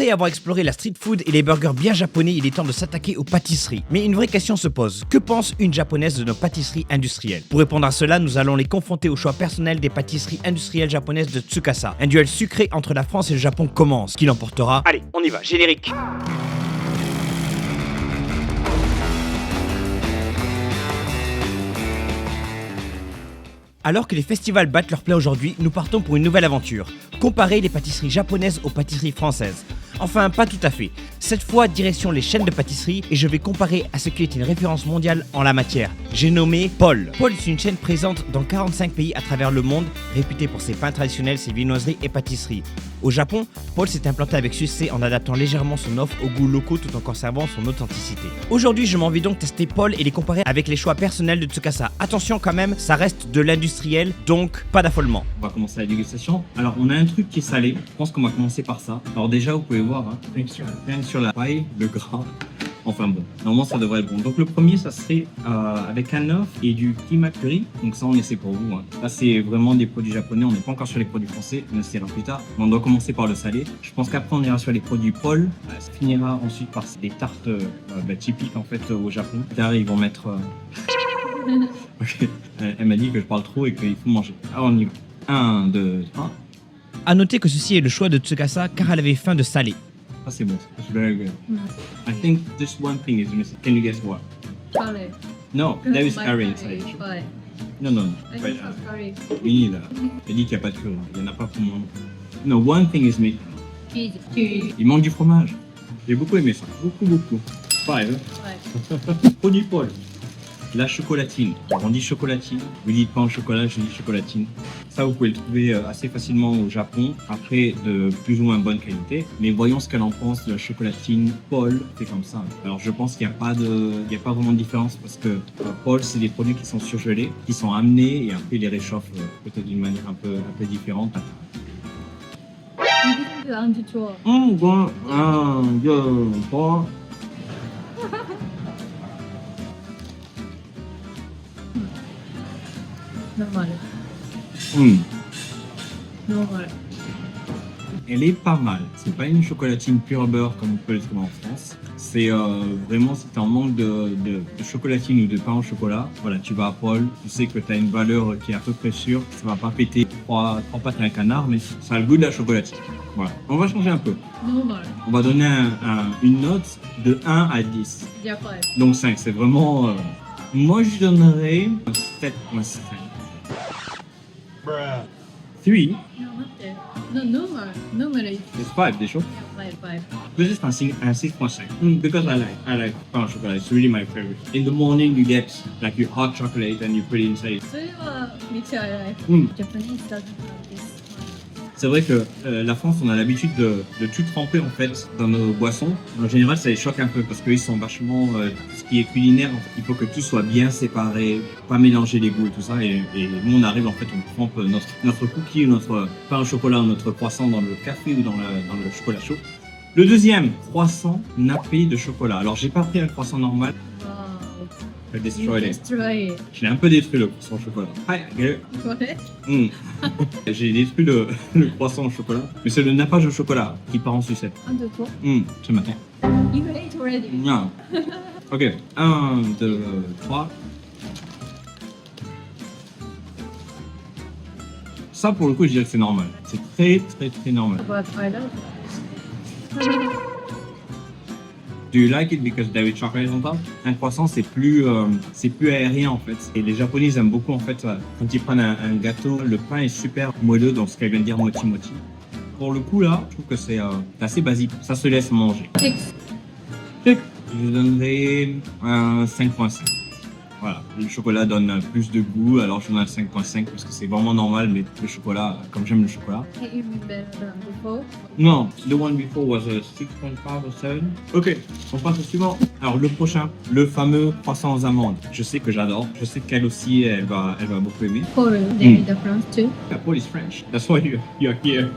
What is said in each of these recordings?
Après avoir exploré la street food et les burgers bien japonais, il est temps de s'attaquer aux pâtisseries. Mais une vraie question se pose. Que pense une japonaise de nos pâtisseries industrielles? Pour répondre à cela, nous allons les confronter au choix personnel des pâtisseries industrielles japonaises de Tsukasa. Un duel sucré entre la France et le Japon commence. Qui l'emportera? Allez, on y va, générique. Alors que les festivals battent leur plein aujourd'hui, nous partons pour une nouvelle aventure. Comparer les pâtisseries japonaises aux pâtisseries françaises. Enfin, pas tout à fait. Cette fois, direction les chaînes de pâtisseries et je vais comparer à ce qui est une référence mondiale en la matière. J'ai nommé Paul. Paul est une chaîne présente dans 45 pays à travers le monde, réputée pour ses pains traditionnels, ses viennoiseries et pâtisseries. Au Japon, Paul s'est implanté avec succès en adaptant légèrement son offre aux goûts locaux tout en conservant son authenticité. Aujourd'hui, je m'en vais donc tester Paul et les comparer avec les choix personnels de Tsukasa. Attention quand même, ça reste de l'industriel, donc pas d'affolement. On va commencer la dégustation. Alors, on a un truc qui est salé. Je pense qu'on va commencer par ça. Alors déjà, vous pouvez voir, hein, rien que sur la paille, le gras. Enfin bon, normalement ça devrait être bon. Donc le premier, ça serait avec un œuf et du kima curry. Donc ça, on essaie pour vous. Hein. Là, c'est vraiment des produits japonais. On n'est pas encore sur les produits français. On essaiera plus tard. Mais on doit commencer par le salé. Je pense qu'après, on ira sur les produits Paul. Ça finira ensuite par des tartes typiques en fait au Japon. Derrière, ils vont mettre... Okay. Elle m'a dit que je parle trop et qu'il faut manger. Alors on y va. 1, 2, 3. A noter que ceci est le choix de Tsukasa car elle avait faim de salé. Ah, c'est bon. It's very good. I think just one thing is missing. Can you guess what? Curry. No, there is curry inside. Why? No, no. I Wait, think it's curry. oui, là. Elle dit qu'il n'y a pas de curry. Il n'y en a pas pour moi. No, one thing is missing. Cheese. Il manque du fromage. J'ai beaucoup aimé ça. Beaucoup. Five. Ouais. Produit Paul. La chocolatine. On dit chocolatine. Vous dites pain au chocolat, je dis chocolatine. Ça, vous pouvez le trouver assez facilement au Japon. Après, de plus ou moins bonne qualité. Mais voyons ce qu'elle en pense de la chocolatine Paul. C'est comme ça. Alors, je pense qu'il n'y a pas vraiment de différence parce que Paul, c'est des produits qui sont surgelés, qui sont amenés et après, ils les réchauffent peut-être d'une manière un peu différente. 이게 안 좋아. Bon. 1, 2, 3. Normal. Normal. Elle est pas mal. C'est pas une chocolatine pure beurre comme on peut le trouver en France. C'est vraiment si tu en manque de chocolatine ou de pain au chocolat, voilà, tu vas à Paul, tu sais que tu as une valeur qui est à peu près sûre. Ça va pas péter trois pattes à un canard, mais ça a le goût de la chocolatine. Voilà. On va changer un peu. Normal. On va donner une note de 1 à 10. Il y a pas. Donc 5, c'est vraiment... moi, je donnerais 7,5. 3. No, normal. Normal is It's 5, des choses. 5. This is un 6.5 because I like pain au chocolat. It's really my favorite. In the morning, you get like your hot chocolate and you put it inside. それはめっちゃ I like. Japanese doesn't have this. C'est vrai que la France, on a l'habitude de tout tremper en fait dans nos boissons. En général, ça les choque un peu parce qu'ils sont vachement tout ce qui est culinaire. Il faut que tout soit bien séparé, pas mélanger les goûts et tout ça. Et nous, on arrive en fait, on trempe notre cookie, notre pain au chocolat, notre croissant dans le café ou dans le chocolat chaud. Le deuxième, croissant nappé de chocolat. Alors, j'ai pas pris un croissant normal. Wow. I You destroyed it. destroy it. Je l'ai un peu détruit le croissant au chocolat. Hi, I get it. What? J'ai détruit le croissant au chocolat, mais c'est le nappage au chocolat qui part en sucette. Un, deux, trois. Ce matin. You ate already. Non. Ok, 1, 2, 3. Ça, pour le coup, je dirais que c'est normal. C'est très normal. But I love it. Do you like it because there is chocolate on top? Un croissant, c'est plus aérien en fait. Et les Japonais ils aiment beaucoup en fait quand ils prennent un gâteau, le pain est super moelleux, donc ce qu'elle vient de dire mochi. Pour le coup là, je trouve que c'est assez basique. Ça se laisse manger. Six. Je donnerais un 5.5. Voilà, le chocolat donne plus de goût, alors je donne un 5.5 parce que c'est vraiment normal, mais le chocolat, comme j'aime le chocolat. Can you be better than before? Non, the one before was a 6.5 or 7. Ok, on passe au suivant. Alors le prochain, le fameux croissant aux amandes. Je sais que j'adore, je sais qu'elle aussi, elle va beaucoup aimer. Paul, they made the France too. Paul is French, that's why you're here.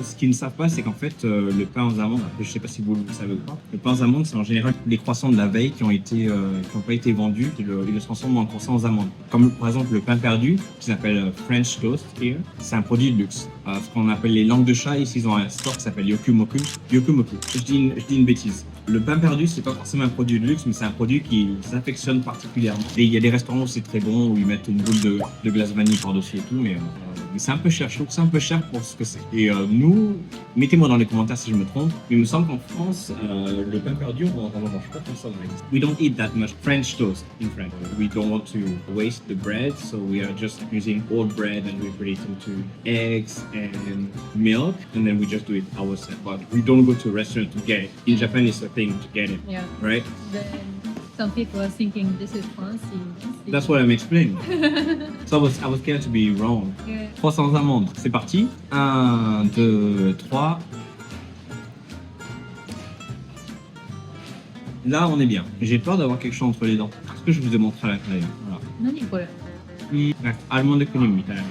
Ce qu'ils ne savent pas, c'est qu'en fait, le pain aux amandes, je ne sais pas si vous le savez ou pas, le pain aux amandes, c'est en général les croissants de la veille qui n'ont pas été vendus, ils le transforment en croissant aux amandes. Comme par exemple le pain perdu, qui s'appelle French Toast here, c'est un produit de luxe. ce qu'on appelle les langues de chat. Ici, ils ont un store qui s'appelle Yokumoku. Yokumoku. Je dis une bêtise. Le pain perdu, c'est pas forcément un produit de luxe, mais c'est un produit qui s'affectionne particulièrement. Et il y a des restaurants où c'est très bon, où ils mettent une boule de glace vanille par-dessus et tout, mais c'est un peu cher. Je trouve que c'est un peu cher pour ce que c'est. Et nous, mettez-moi dans les commentaires si je me trompe, mais il me semble qu'en France, le pain perdu, on ne mange pas comme ça. We don't eat that much French toast in France. We don't want to waste the bread, so we are just using old bread and we put it into eggs and milk, and then we just do it ourselves. But we don't go to a restaurant to get it. In Japan, it's a thing to get it, Yeah. right? Then some people are thinking this is fancy. That's what I'm explaining. So I was scared to be wrong. Yeah. 300 amandes, c'est parti. 1, 2, 3. Là, on est bien. J'ai peur d'avoir quelque chose entre les dents. Est-ce que je vous ai montré à l'intérieur? Voilà. 何これ? Almond cream みたいな。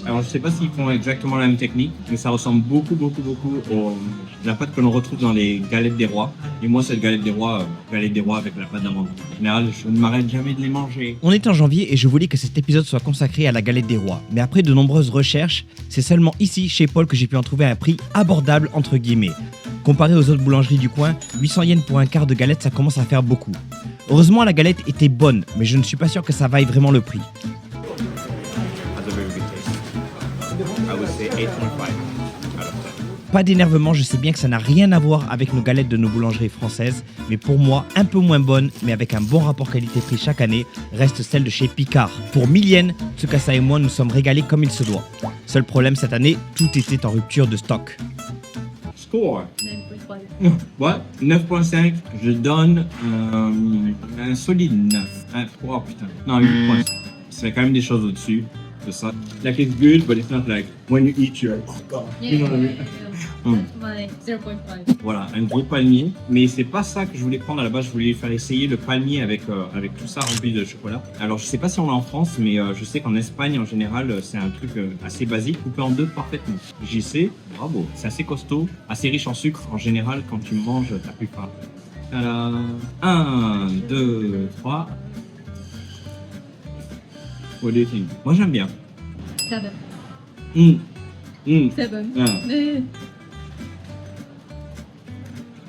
Alors, je sais pas s'ils font exactement la même technique, mais ça ressemble beaucoup à la pâte que l'on retrouve dans les galettes des rois. Et moi, cette galette des rois avec la pâte d'amande. En général, je ne m'arrête jamais de les manger. On est en janvier et je voulais que cet épisode soit consacré à la galette des rois. Mais après de nombreuses recherches, c'est seulement ici, chez Paul, que j'ai pu en trouver à un prix abordable entre guillemets. Comparé aux autres boulangeries du coin, 800 yens pour un quart de galette, ça commence à faire beaucoup. Heureusement, la galette était bonne, mais je ne suis pas sûr que ça vaille vraiment le prix. Pas d'énervement, je sais bien que ça n'a rien à voir avec nos galettes de nos boulangeries françaises, mais pour moi, un peu moins bonne, mais avec un bon rapport qualité-prix chaque année, reste celle de chez Picard. Pour 1000 yens, Tsukasa et moi nous sommes régalés comme il se doit. Seul problème cette année, tout était en rupture de stock. Score. 9.5. Ouais, 9.5, je donne un solide 9. Oh putain, non, 8.5. C'est quand même des choses au-dessus de ça. Like it's good, but it's not like when you eat, you're like, oh god. You know what I mean? That's my 0.5. Voilà, un gros palmier. Mais c'est pas ça que je voulais prendre à la base. Je voulais faire essayer le palmier avec tout ça rempli de chocolat. Alors je sais pas si on l'a en France, mais je sais qu'en Espagne en général c'est un truc assez basique, coupé en deux parfaitement. JC, bravo. C'est assez costaud, assez riche en sucre. En général, quand tu manges, t'as plus faim. 1, 2, 3. What do you think? Moi j'aime bien. 7. 7.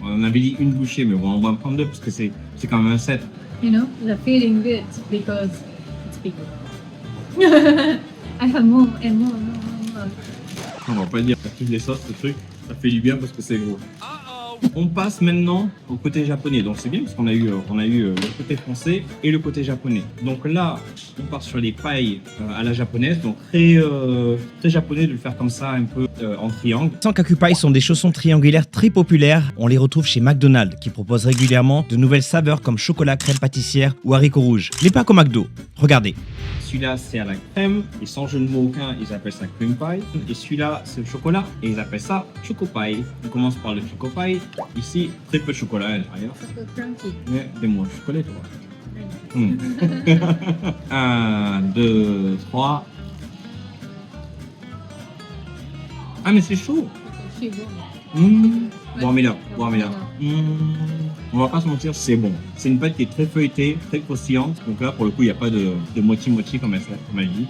On avait dit une bouchée, mais bon, on va en prendre deux parce que c'est quand même un 7. You know, the feeling good because it's big. I have more and more. On va pas dire toutes les sauces, ce truc. Ça fait du bien parce que c'est gros. On passe maintenant au côté japonais. Donc c'est bien parce qu'on a eu le côté français et le côté japonais. Donc là, on part sur les pailles à la japonaise. Donc très japonais de le faire comme ça, un peu en triangle. Sankaku Pie sont des chaussons triangulaires très populaires. On les retrouve chez McDonald's qui propose régulièrement de nouvelles saveurs comme chocolat, crème pâtissière ou haricots rouges. Mais pas comme McDo. Regardez. Celui-là, c'est à la crème, et sans jeu de mots aucun, ils appellent ça cream pie. Et celui-là, c'est le chocolat, et ils appellent ça choco pie. On commence par le choco pie. Ici, très peu de chocolat à l'intérieur. Mais fais-moi chocolat, toi. 1, 2, 3. Ah, mais c'est chaud. Bon, mais là. On va pas se mentir, c'est bon. C'est une pâte qui est très feuilletée, très croustillante. Donc là, pour le coup, il n'y a pas de mochi-mochi comme elle dit.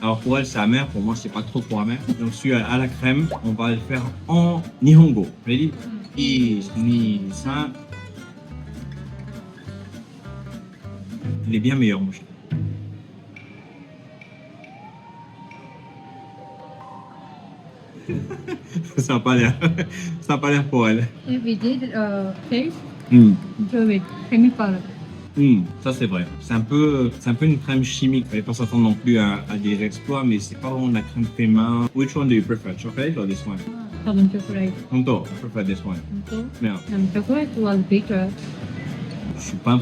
Alors pour elle, c'est amer. Pour moi, c'est pas trop amer. Donc celui à la crème, on va le faire en Nihongo. Ready? 1, 2, 3. Il est bien meilleur, moi, je trouve. Ça n'a pas l'air pour elle. If we did taste, with chemical. Ça c'est vrai. C'est un peu une crème chimique. Il fallait pas s'attendre non plus à des exploits, mais c'est pas vraiment de la crème fait main. Which one do you prefer, chocolate or this one? Chocolate. Honto, I prefer this one. Yeah. Chocolate was bitter. Je suis pas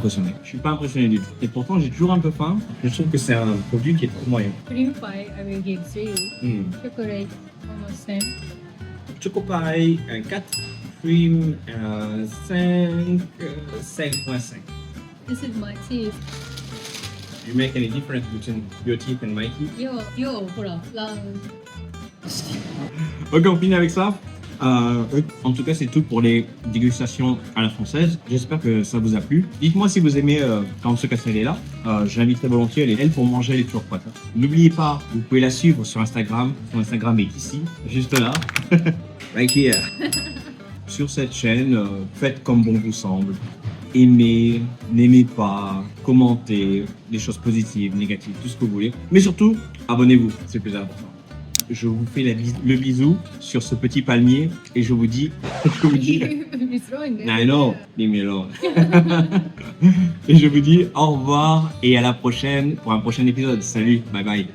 impressionné du tout. Et pourtant, j'ai toujours un peu faim. Je trouve que c'est un produit qui est trop moyen. Cream pie, I will give 3. Chocolate, almost same. Choco pie, un 4. Cream, 5. 5.5. This is my teeth. You make any difference between your teeth and my teeth? Yo, voilà, là. Ok, on finit avec ça. En tout cas, c'est tout pour les dégustations à la française. J'espère que ça vous a plu. Dites-moi si vous aimez quand ce casse est là. Je l'inviterai volontiers, elle pour manger, elle est toujours prête. N'oubliez pas, vous pouvez la suivre sur Instagram. Son Instagram est ici, juste là. Right here. Sur cette chaîne, faites comme bon vous semble. Aimez, n'aimez pas, commentez, des choses positives, négatives, tout ce que vous voulez. Mais surtout, abonnez-vous, c'est le plus important. Je vous fais le bisou sur ce petit palmier et je vous dis, I know, leave me alone. Et je vous dis au revoir et à la prochaine pour un prochain épisode. Salut, bye bye.